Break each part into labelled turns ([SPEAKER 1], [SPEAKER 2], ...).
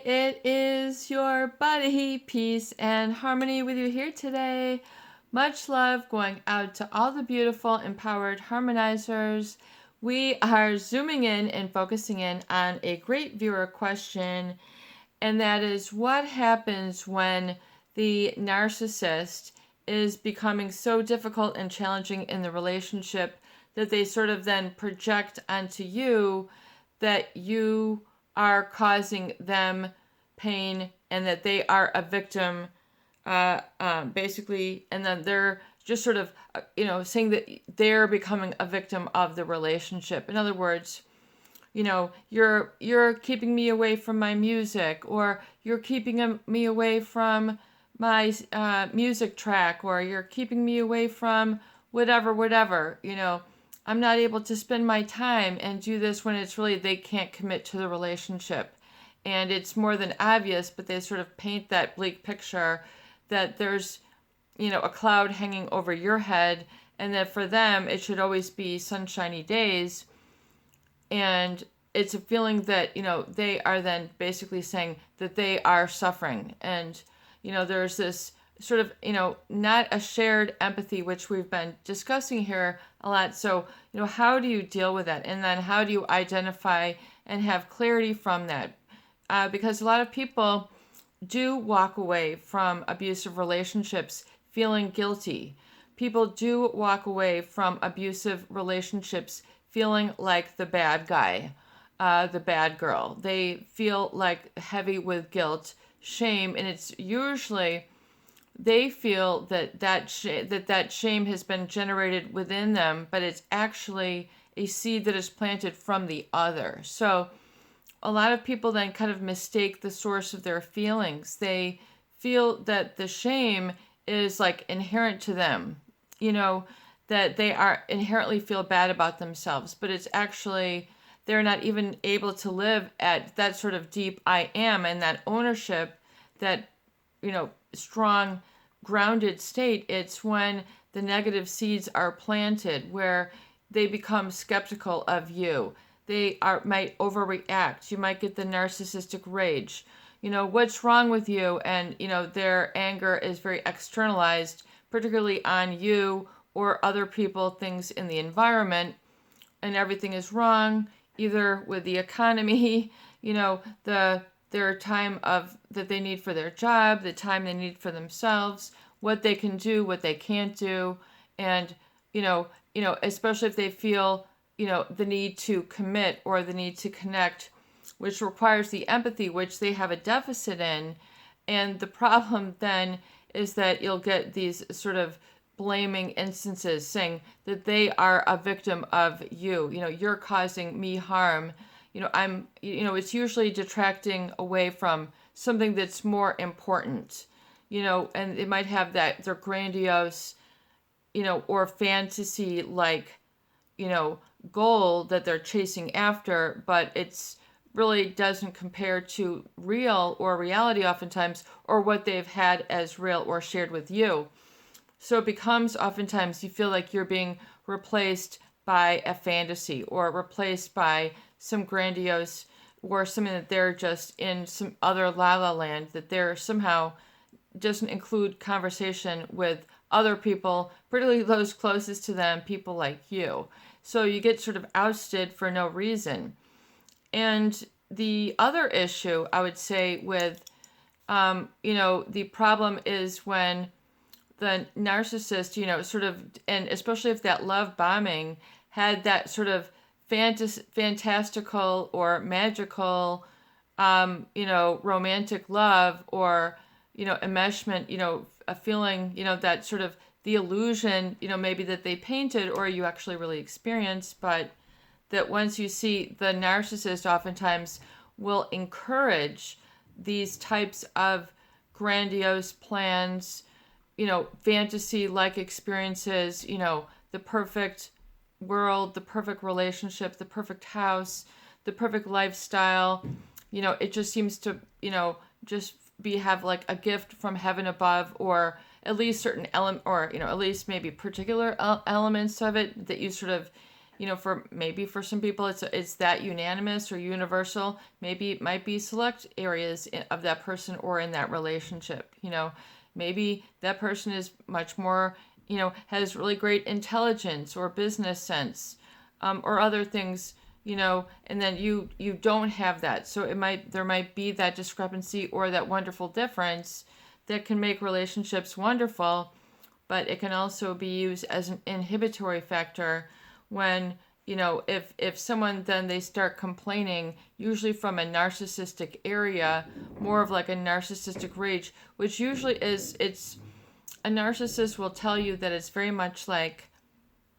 [SPEAKER 1] it is your buddy, peace and harmony with you here today. Much love going out to all the beautiful, empowered harmonizers. We are zooming in and focusing in on a great viewer question, and that is what happens when the narcissist is becoming so difficult and challenging in the relationship that they sort of then project onto you that you are causing them pain and that they are a victim, basically, and then they're just sort of, saying that they're becoming a victim of the relationship. In other words, you're keeping me away from my music, or you're keeping me away from my music track, or you're keeping me away from whatever. I'm not able to spend my time and do this, when it's really they can't commit to the relationship. And it's more than obvious, but they sort of paint that bleak picture that there's, a cloud hanging over your head, and that for them it should always be sunshiny days. And it's a feeling that, they are then basically saying that they are suffering. And, there's this sort of, not a shared empathy, which we've been discussing here a lot. So, how do you deal with that? And then how do you identify and have clarity from that? Because a lot of people do walk away from abusive relationships feeling guilty. People do walk away from abusive relationships feeling like the bad guy, the bad girl. They feel like heavy with guilt, shame, and it's usually they feel that shame has been generated within them, but it's actually a seed that is planted from the other. So a lot of people then kind of mistake the source of their feelings. They feel that the shame is like inherent to them, that they are inherently feel bad about themselves, but it's actually they're not even able to live at that sort of deep I am and that ownership, that strong grounded state. It's when the negative seeds are planted where they become skeptical of you. They might overreact. You might get the narcissistic rage. What's wrong with you? And their anger is very externalized, particularly on you or other people, things in the environment, and everything is wrong, either with the economy, their time that they need for their job, the time they need for themselves, what they can do, what they can't do, and especially if they feel the need to commit or the need to connect, which requires the empathy, which they have a deficit in. And the problem then is that you'll get these sort of blaming instances saying that they are a victim of you. You're causing me harm. It's usually detracting away from something that's more important, and they might have their grandiose, or fantasy like, goal that they're chasing after, but it's really doesn't compare to real or reality oftentimes, or what they've had as real or shared with you. So it becomes oftentimes you feel like you're being replaced by a fantasy, or replaced by some grandiose, or something that they're just in some other la la land, that they're somehow doesn't include conversation with other people, particularly those closest to them, people like you. So you get sort of ousted for no reason. And the other issue I would say with, the problem is when the narcissist, sort of, and especially if that love bombing had that sort of fantastical or magical, romantic love, or, enmeshment, a feeling, that sort of the illusion, maybe that they painted or you actually really experienced, but that once you see the narcissist oftentimes will encourage these types of grandiose plans, fantasy-like experiences, the perfect world, the perfect relationship, the perfect house, the perfect lifestyle. It just seems to, just have like a gift from heaven above, or at least certain element, or at least maybe particular elements of it that you sort of for some people it's that unanimous or universal. Maybe it might be select areas of that person or in that relationship. Maybe that person is much more, has really great intelligence or business sense, or other things, and then you don't have that. So there might be that discrepancy or that wonderful difference that can make relationships wonderful, but it can also be used as an inhibitory factor when, if someone then they start complaining, usually from a narcissistic area, more of like a narcissistic rage, which usually it's a narcissist will tell you that it's very much like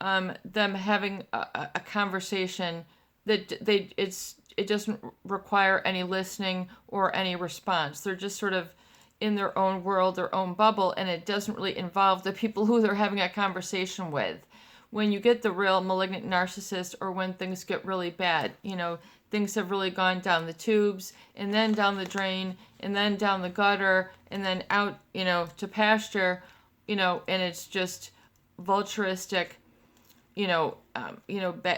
[SPEAKER 1] them having a conversation that it doesn't require any listening or any response. They're just sort of in their own world, their own bubble, and it doesn't really involve the people who they're having a conversation with. When you get the real malignant narcissist, or when things get really bad, things have really gone down the tubes, and then down the drain, and then down the gutter, and then out, to pasture, and it's just vulturistic,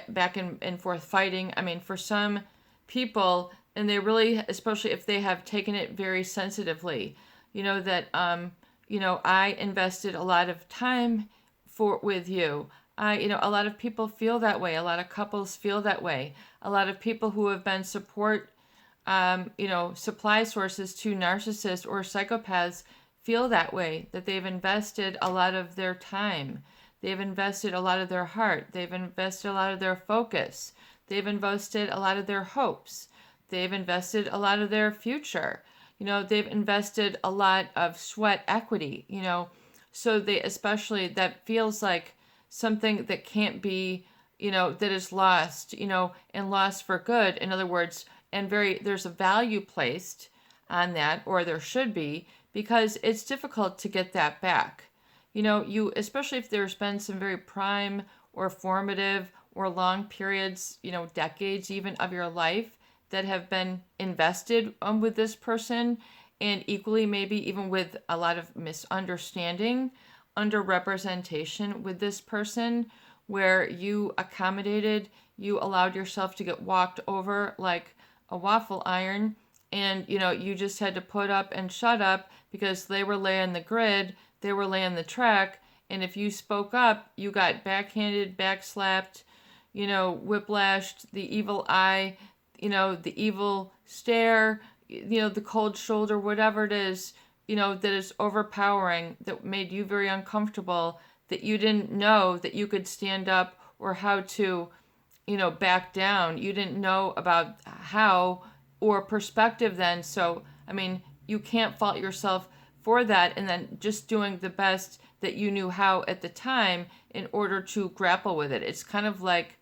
[SPEAKER 1] back and forth fighting. I mean, for some people, and they really, especially if they have taken it very sensitively, that, I invested a lot of time with you. A lot of people feel that way. A lot of couples feel that way. A lot of people who have been supply sources to narcissists or psychopaths feel that way, that they've invested a lot of their time. They've invested a lot of their heart. They've invested a lot of their focus. They've invested a lot of their hopes. They've invested a lot of their future. They've invested a lot of sweat equity, so especially that feels like something that can't be, that is lost, and lost for good. In other words, there's a value placed on that, or there should be, because it's difficult to get that back. Especially if there's been some very prime or formative or long periods, decades even of your life that have been invested with this person, and equally maybe even with a lot of misunderstanding, underrepresentation with this person, where you allowed yourself to get walked over like a waffle iron, and you just had to put up and shut up because they were laying the grid, they were laying the track, and if you spoke up, you got backhanded, backslapped, whiplashed, the evil eye, the evil stare, the cold shoulder, whatever it is, that is overpowering, that made you very uncomfortable, that you didn't know that you could stand up or how to, back down. You didn't know about how or perspective then. So, I mean, you can't fault yourself for that, and then just doing the best that you knew how at the time in order to grapple with it. It's kind of like,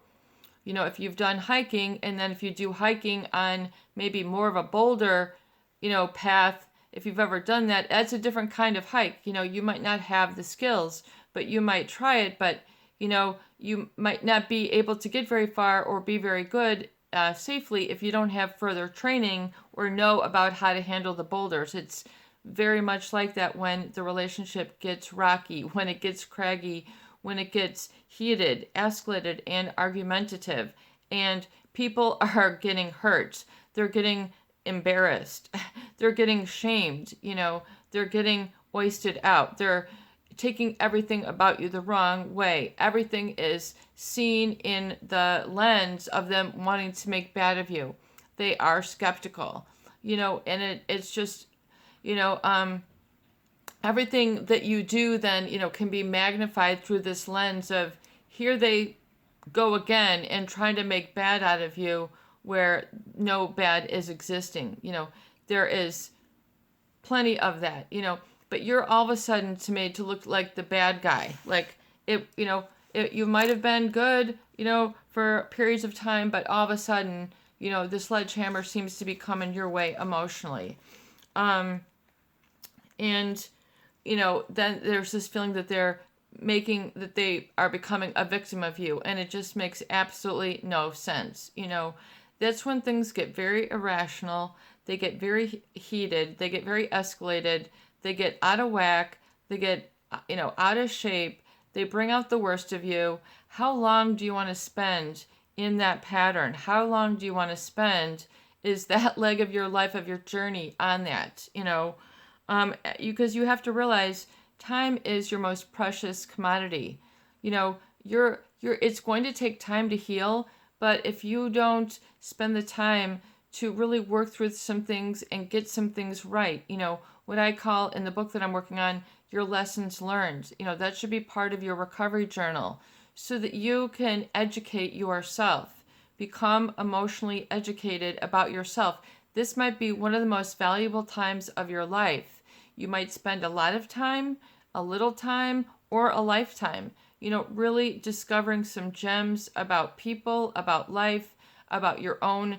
[SPEAKER 1] if you've done hiking, and then if you do hiking on maybe more of a boulder, path, if you've ever done that, that's a different kind of hike. You might not have the skills, but you might try it, but, you might not be able to get very far or be very good safely if you don't have further training or know about how to handle the boulders. It's very much like that when the relationship gets rocky, when it gets craggy, when it gets heated, escalated, and argumentative, and people are getting hurt. They're getting embarrassed. They're getting shamed. They're getting wasted out. They're taking everything about you the wrong way. Everything is seen in the lens of them wanting to make bad of you. They are skeptical, and it's just, everything that you do then, can be magnified through this lens of, here they go again and trying to make bad out of you where no bad is existing. There is plenty of that, but you're all of a sudden made to look like the bad guy. Like you might have been good, for periods of time, but all of a sudden, the sledgehammer seems to be coming your way emotionally. And, then there's this feeling that they are becoming a victim of you, and it just makes absolutely no sense. That's when things get very irrational, they get very heated, they get very escalated, they get out of whack, they get, out of shape, they bring out the worst of you. How long do you want to spend in that pattern? How long do you want to spend? Is that leg of your life, of your journey on that? Because you have to realize time is your most precious commodity. It's going to take time to heal, but if you don't spend the time to really work through some things and get some things right, what I call in the book that I'm working on, your lessons learned, that should be part of your recovery journal so that you can educate yourself, become emotionally educated about yourself. This might be one of the most valuable times of your life. You might spend a lot of time, a little time, or a lifetime, really discovering some gems about people, about life, about your own,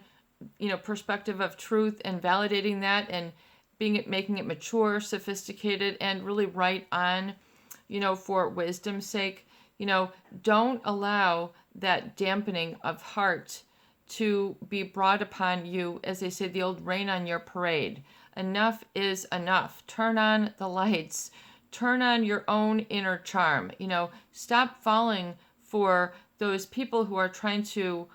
[SPEAKER 1] perspective of truth, and validating that and making it mature, sophisticated, and really right on, for wisdom's sake. Don't allow that dampening of heart to be brought upon you, as they say, the old rain on your parade. Enough is enough. Turn on the lights. Turn on your own inner charm. Stop falling for those people who are trying to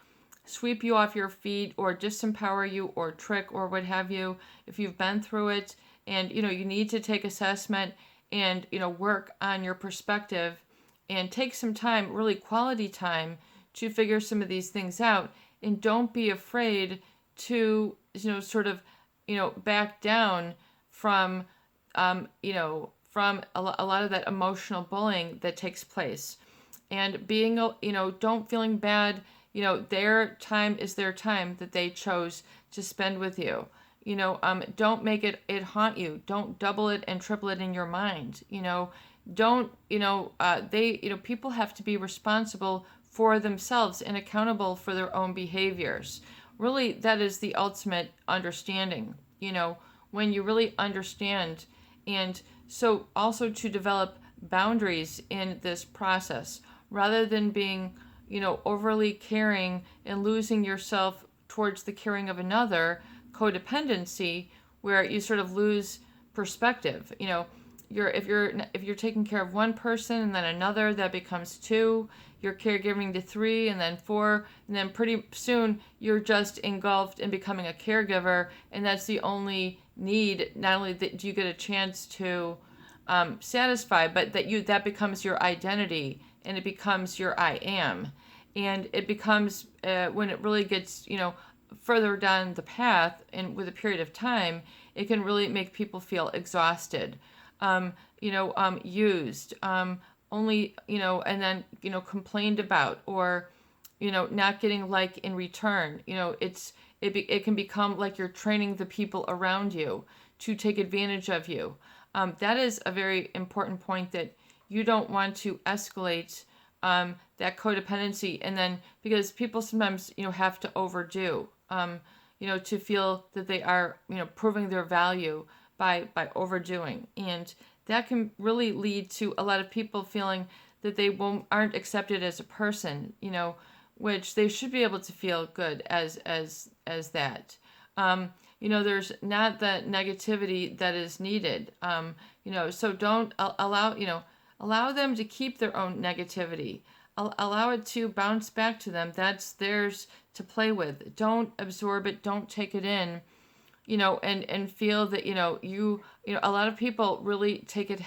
[SPEAKER 1] sweep you off your feet or disempower you or trick or what have you. If you've been through it and, you need to take assessment and, work on your perspective and take some time, really quality time, to figure some of these things out. And don't be afraid to, sort of, back down from, from a lot of that emotional bullying that takes place. And being, don't feeling bad, their time is their time that they chose to spend with you. Don't make it haunt you. Don't double it and triple it in your mind. Don't, people have to be responsible for themselves and accountable for their own behaviors. Really, that is the ultimate understanding, when you really understand. And so also to develop boundaries in this process rather than being, overly caring and losing yourself towards the caring of another, codependency, where you sort of lose perspective. If you're taking care of one person and then another, that becomes two. You're caregiving to three and then four, and then pretty soon you're just engulfed in becoming a caregiver, and that's the only need. Not only that do you get a chance to satisfy, but that becomes your identity, and it becomes your I am, and it becomes when it really gets further down the path and with a period of time, it can really make people feel exhausted, used, only, and then, complained about, or, not getting like in return. It can become like you're training the people around you to take advantage of you. That is a very important point, that you don't want to escalate that codependency. And then, because people sometimes, have to overdo, to feel that they are, proving their value by overdoing. And that can really lead to a lot of people feeling that they aren't accepted as a person, which they should be able to feel good as that. There's not the negativity that is needed. So don't allow them to keep their own negativity. Allow it to bounce back to them. That's theirs to play with. Don't absorb it. Don't take it in. And feel that, a lot of people really take it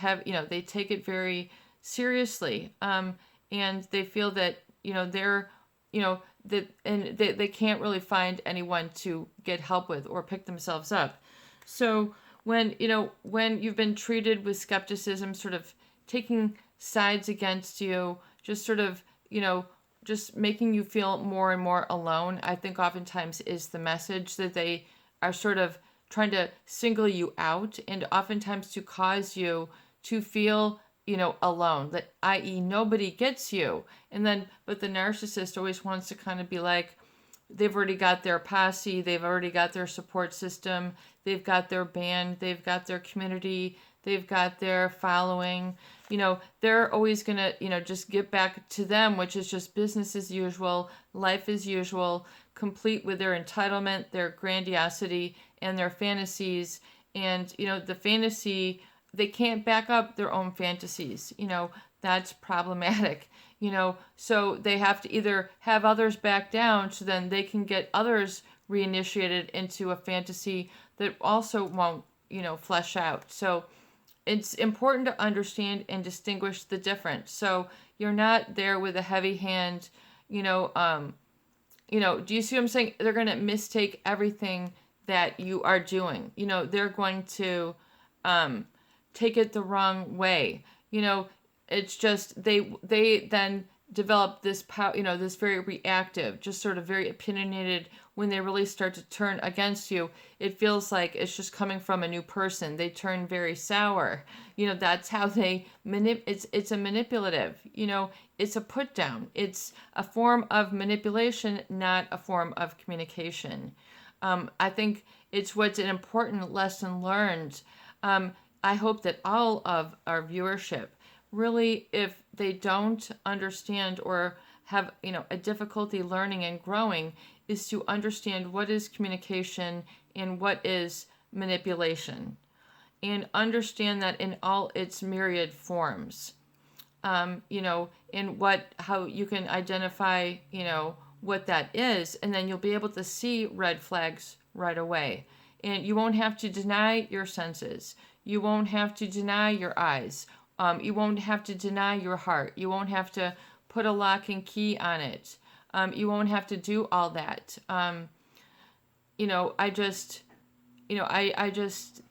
[SPEAKER 1] they take it very seriously. And they feel that, they're, that, and they can't really find anyone to get help with or pick themselves up. So when you've been treated with skepticism, sort of taking sides against you, just sort of, just making you feel more and more alone, I think oftentimes is the message, that they are sort of trying to single you out, and oftentimes to cause you to feel, alone, that i.e. nobody gets you. And then, but the narcissist always wants to kind of be like, they've already got their posse, they've already got their support system, they've got their band, they've got their community, they've got their following. They're always going to, just get back to them, which is just business as usual, life as usual, complete with their entitlement, their grandiosity, and their fantasies. And, the fantasy, they can't back up their own fantasies. that's problematic. So they have to either have others back down so then they can get others reinitiated into a fantasy that also won't, flesh out. So it's important to understand and distinguish the difference. So you're not there with a heavy hand, do you see what I'm saying? They're going to mistake everything that you are doing. They're going to take it the wrong way. It's just they then develop this power, this very reactive, just sort of very opinionated. When they really start to turn against you, it feels like it's just coming from a new person. They turn very sour. That's how they it's a manipulative. It's a put down. It's a form of manipulation, not a form of communication. I think it's what's an important lesson learned. I hope that all of our viewership really, if they don't understand or have a difficulty learning and growing, is to understand what is communication and what is manipulation, and understand that in all its myriad forms. And how you can identify what that is, and then you'll be able to see red flags right away. And you won't have to deny your senses. You won't have to deny your eyes. You won't have to deny your heart. You won't have to put a lock and key on it. You won't have to do all that. I just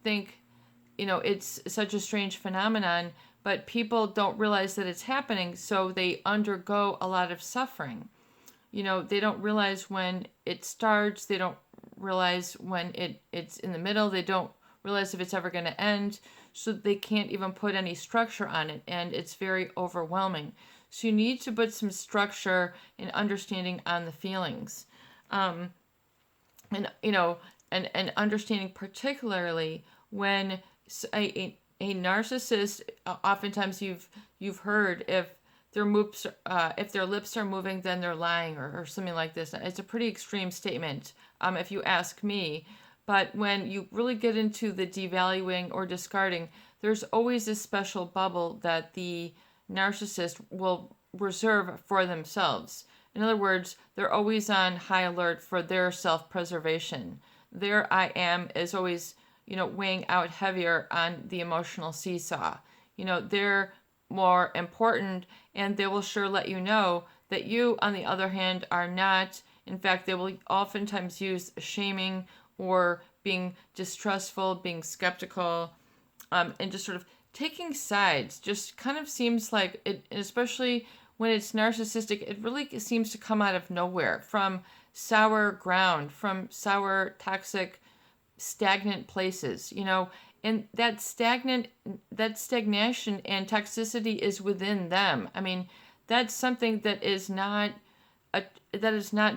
[SPEAKER 1] think, it's such a strange phenomenon, but people don't realize that it's happening, so they undergo a lot of suffering. They don't realize when it starts. They don't realize when it's in the middle. They don't realize if it's ever going to end. So they can't even put any structure on it, and it's very overwhelming. So you need to put some structure and understanding on the feelings, and understanding particularly when a narcissist. Oftentimes you've heard if their lips are moving, then they're lying, or something like this. It's a pretty extreme statement, if you ask me. But when you really get into the devaluing or discarding, there's always this special bubble that the narcissist will reserve for themselves. In other words, they're always on high alert for their self-preservation. Their I am is always, weighing out heavier on the emotional seesaw. They're more important, and they will sure let you know that you, on the other hand, are not. In fact, they will oftentimes use shaming or being distrustful, being skeptical, and just sort of taking sides. Just kind of seems like it, especially when it's narcissistic, it really seems to come out of nowhere, from sour ground, from sour, toxic, stagnant places, and that stagnation and toxicity is within them. I mean, that's something that is not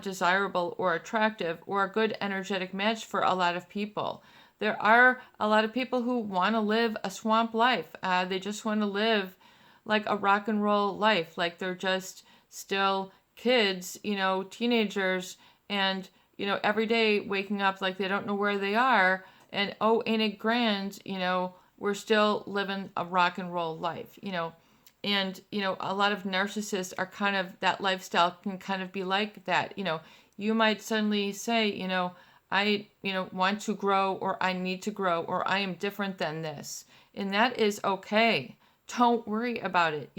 [SPEAKER 1] desirable or attractive or a good energetic match for a lot of people. There are a lot of people who want to live a swamp life. They just want to live like a rock and roll life, like they're just still kids, teenagers, and every day waking up like they don't know where they are, and oh, ain't it grand, we're still living a rock and roll life, And, a lot of narcissists are kind of, that lifestyle can kind of be like that. You might suddenly say, I, want to grow, or I need to grow, or I am different than this. And that is okay. Don't worry about it,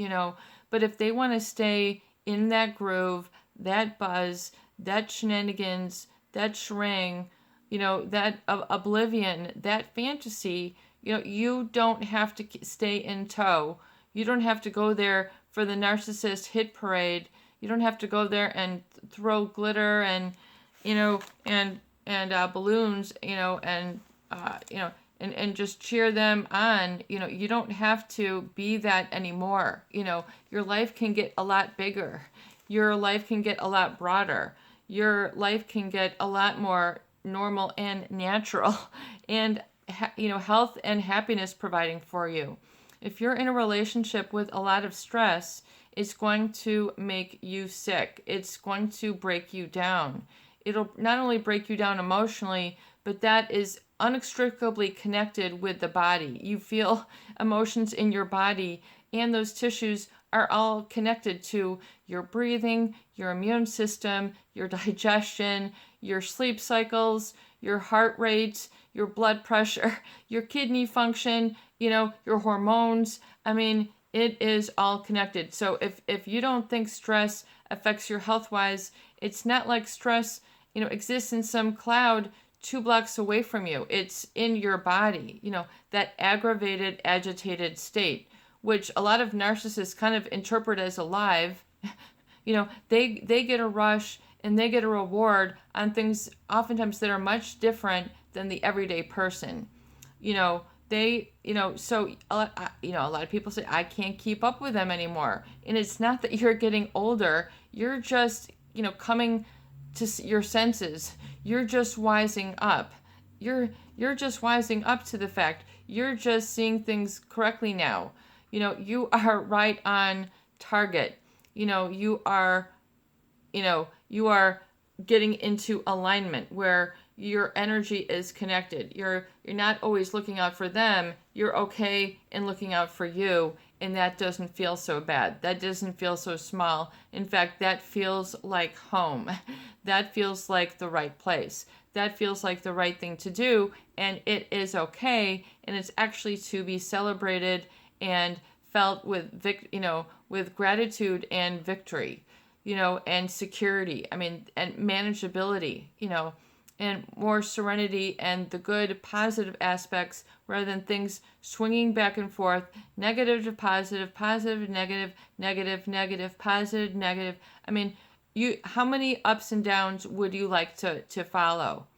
[SPEAKER 1] But if they want to stay in that groove, that buzz, that shenanigans, that shrang, that oblivion, that fantasy, you don't have to stay in tow. You don't have to go there for the narcissist hit parade. You don't have to go there and throw glitter and, and balloons, and just cheer them on. You don't have to be that anymore. Your life can get a lot bigger. Your life can get a lot broader. Your life can get a lot more normal and natural, and, health and happiness providing for you. If you're in a relationship with a lot of stress, it's going to make you sick. It's going to break you down. It'll not only break you down emotionally, but that is inextricably connected with the body. You feel emotions in your body, and those tissues are all connected to your breathing, your immune system, your digestion, your sleep cycles, your heart rate, your blood pressure, your kidney function, your hormones. I mean, it is all connected. So if you don't think stress affects your health wise, it's not like stress, exists in some cloud 2 blocks away from you. It's in your body, that aggravated, agitated state, which a lot of narcissists kind of interpret as alive. They get a rush and they get a reward on things oftentimes that are much different than the everyday person. So a lot of people say, I can't keep up with them anymore. And it's not that you're getting older. You're just, coming to your senses. You're just wising up. You're just wising up to the fact. You're just seeing things correctly now. You are right on target. You are getting into alignment where your energy is connected. You're not always looking out for them. You're okay in looking out for you, and that doesn't feel so bad. That doesn't feel so small. In fact, that feels like home. That feels like the right place. That feels like the right thing to do, and it is okay, and it's actually to be celebrated and felt with with gratitude and victory, and security. I mean, and manageability, and more serenity and the good positive aspects rather than things swinging back and forth, negative to positive, positive, negative, negative, negative, positive, negative. I mean, how many ups and downs would you like to follow?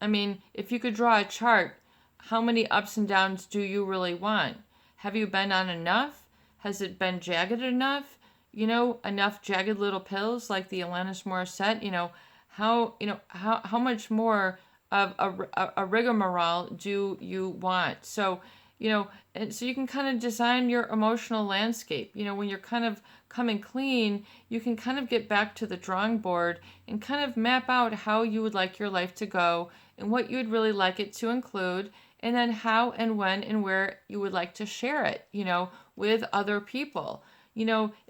[SPEAKER 1] I mean, if you could draw a chart, how many ups and downs do you really want? Have you been on enough? Has it been jagged enough? Enough jagged little pills like the Alanis Morissette? How much more of a rigmarole do you want? So, and so you can kind of design your emotional landscape. When you're kind of coming clean, you can kind of get back to the drawing board and kind of map out how you would like your life to go and what you would really like it to include, and then how and when and where you would like to share it, with other people.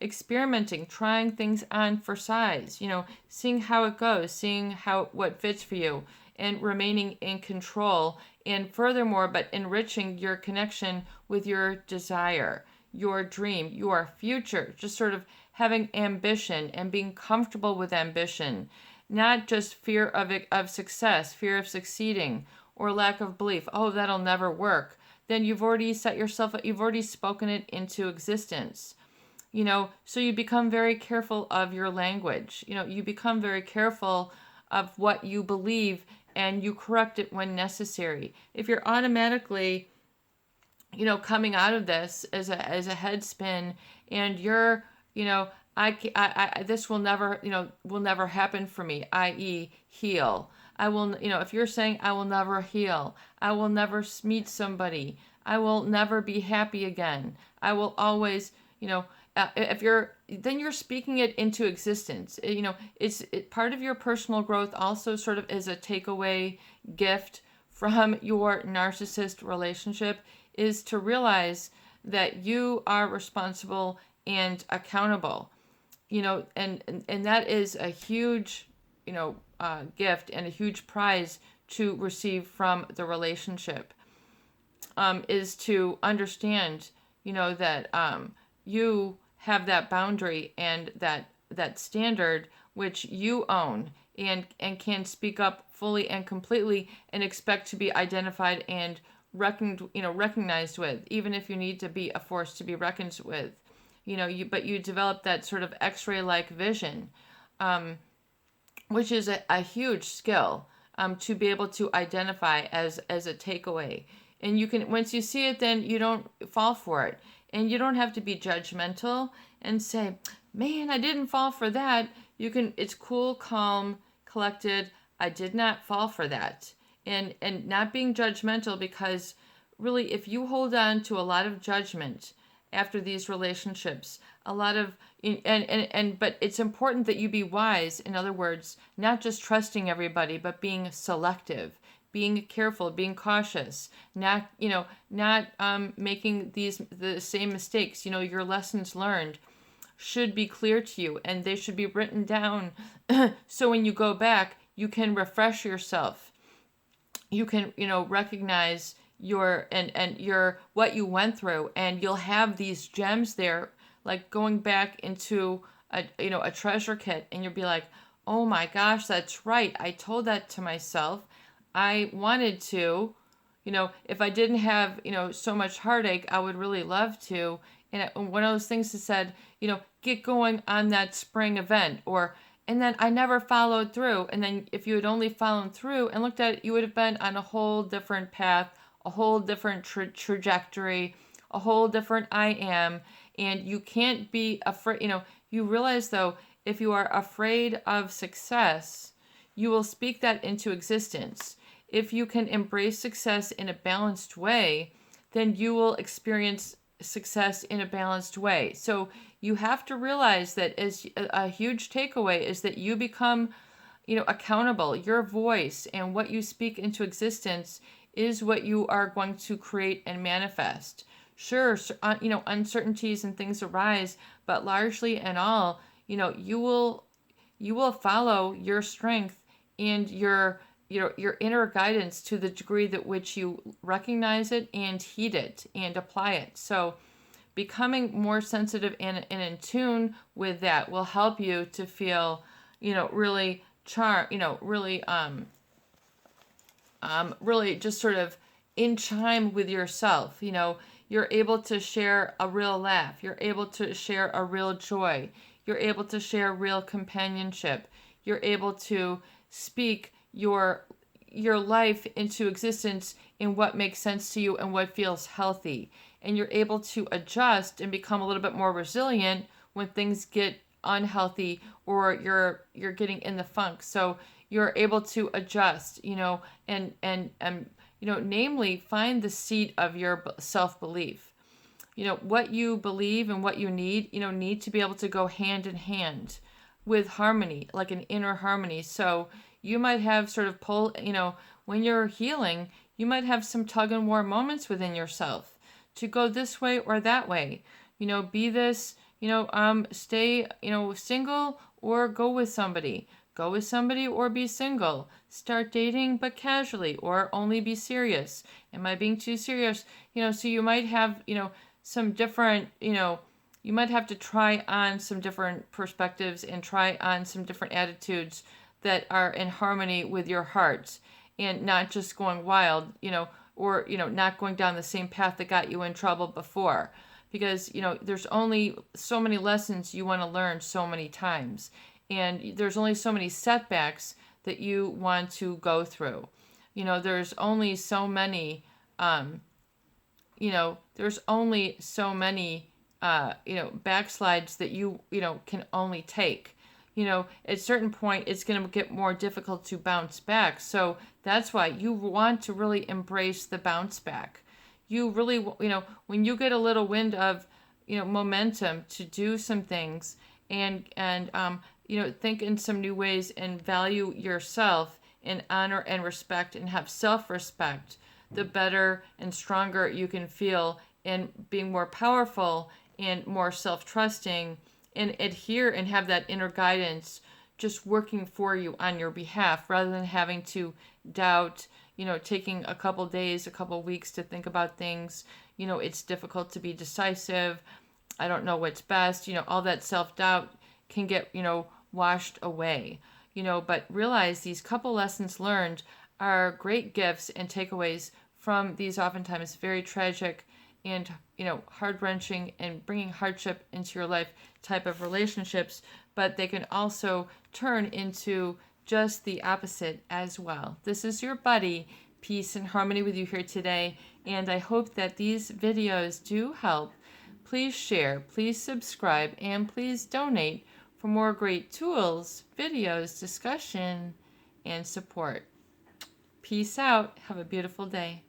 [SPEAKER 1] Experimenting, trying things on for size, seeing how it goes, seeing what fits for you, and remaining in control. And furthermore, but enriching your connection with your desire, your dream, your future, just sort of having ambition and being comfortable with ambition, not just fear of success, fear of succeeding, or lack of belief. Oh, that'll never work. Then you've already set yourself up, you've already spoken it into existence. So you become very careful of your language. You become very careful of what you believe, and you correct it when necessary. If you're automatically, coming out of this as a head spin, and you're, I this will never happen for me, i.e. heal. I will, if you're saying I will never heal, I will never meet somebody, I will never be happy again, I will always, then you're speaking it into existence. It's part of your personal growth also sort of is a takeaway gift from your narcissist relationship is to realize that you are responsible and accountable, and that is a huge, gift and a huge prize to receive from the relationship, is to understand, that, you have that boundary and that standard which you own and can speak up fully and completely and expect to be identified and recognized with, even if you need to be a force to be reckoned with. But you develop that sort of X-ray like vision, which is a huge skill, to be able to identify as a takeaway. And you can, once you see it, then you don't fall for it. And you don't have to be judgmental and say, man, I didn't fall for that. It's cool, calm, collected. I did not fall for that. And not being judgmental, because really, if you hold on to a lot of judgment after these relationships, a lot of, but it's important that you be wise. In other words, not just trusting everybody, but being selective, being careful, being cautious, not, not making the same mistakes. Your lessons learned should be clear to you, and they should be written down so when you go back, you can refresh yourself. You can, recognize your what you went through, and you'll have these gems there, like going back into a treasure kit, and you'll be like, oh my gosh, that's right, I told that to myself. I wanted to, if I didn't have, so much heartache, I would really love to. And one of those things that said, get going on that spring event, and then I never followed through. And then if you had only followed through and looked at it, you would have been on a whole different path, a whole different trajectory, a whole different I am. And you can't be afraid. You realize, though, if you are afraid of success, you will speak that into existence. If you can embrace success in a balanced way, then you will experience success in a balanced way. So you have to realize that as a huge takeaway is that you become, accountable. Your voice and what you speak into existence is what you are going to create and manifest. Sure, uncertainties and things arise, but largely and all, you will follow your strength and your inner guidance to the degree that which you recognize it and heed it and apply it. So becoming more sensitive and in tune with that will help you to feel, really really just sort of in chime with yourself. You're able to share a real laugh. You're able to share a real joy. You're able to share real companionship. You're able to speak your life into existence in what makes sense to you and what feels healthy. And you're able to adjust and become a little bit more resilient when things get unhealthy or you're getting in the funk. So you're able to adjust, and namely find the seat of your self-belief. What you believe and what you need to be able to go hand in hand with harmony, like an inner harmony. So you might have sort of when you're healing, you might have some tug and war moments within yourself to go this way or that way. Be this, stay, single or go with somebody. Go with somebody or be single. Start dating but casually, or only be serious. Am I being too serious? So you might have, some different, you might have to try on some different perspectives and try on some different attitudes that are in harmony with your heart, and not just going wild, or, not going down the same path that got you in trouble before. Because, there's only so many lessons you want to learn so many times. And there's only so many setbacks that you want to go through. There's only so many, backslides that you can only take. At a certain point, it's going to get more difficult to bounce back. So that's why you want to really embrace the bounce back. You really, when you get a little wind of, momentum to do some things and think in some new ways and value yourself and honor and respect and have self-respect, the better and stronger you can feel in being more powerful and more self-trusting and adhere and have that inner guidance just working for you on your behalf, rather than having to doubt, taking a couple days, a couple weeks to think about things. It's difficult to be decisive. I don't know what's best. All that self-doubt can get, washed away. But realize these couple lessons learned are great gifts and takeaways from these oftentimes very tragic and, heart-wrenching and bringing hardship into your life type of relationships, but they can also turn into just the opposite as well. This is your buddy, Peace and Harmony, with you here today, and I hope that these videos do help. Please share, please subscribe, and please donate for more great tools, videos, discussion, and support. Peace out. Have a beautiful day.